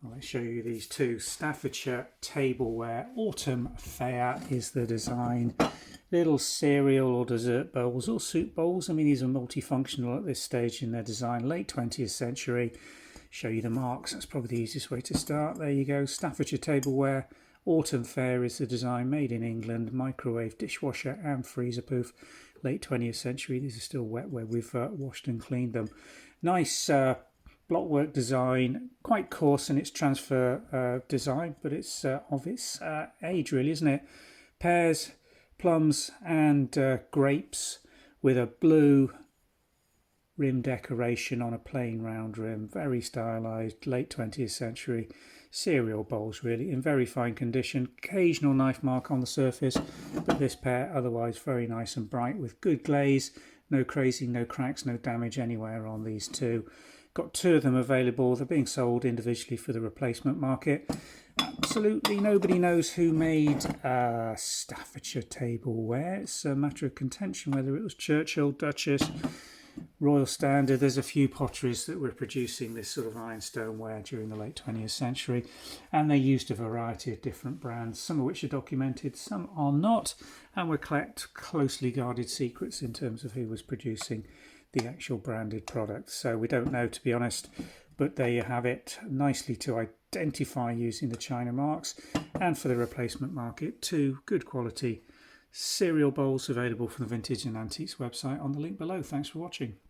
I'll show you these two. Staffordshire Tableware Autumn Fayre is the design. Little cereal or dessert bowls or soup bowls. I mean, these are multifunctional at this stage in their design. Late 20th century. Show you the marks. That's probably the easiest way to start. There you go. Staffordshire Tableware Autumn Fayre is the design. Made in England. Microwave, dishwasher and freezer proof. Late 20th century. These are still wet where we've washed and cleaned them. Nice blockwork design, quite coarse in its transfer design, but it's of its age really, isn't it? Pears, plums and grapes with a blue rim decoration on a plain round rim, very stylised, late 20th century cereal bowls really, in very fine condition. Occasional knife mark on the surface, but this pair otherwise very nice and bright with good glaze, no crazing, no cracks, no damage anywhere on these two. Got two of them available. They're being sold individually for the replacement market. Absolutely nobody knows who made Staffordshire Tableware. It's a matter of contention whether it was Churchill, Duchess, Royal Standard. There's a few potteries that were producing this sort of ironstone ware during the late 20th century, and they used a variety of different brands, some of which are documented, some are not, and will collect closely guarded secrets in terms of who was producing the actual branded product. So we don't know, to be honest, but there you have it, nicely to identify using the China marks. And for the replacement market, two good quality cereal bowls available from the Vintage and Antiques website on the link below. Thanks for watching.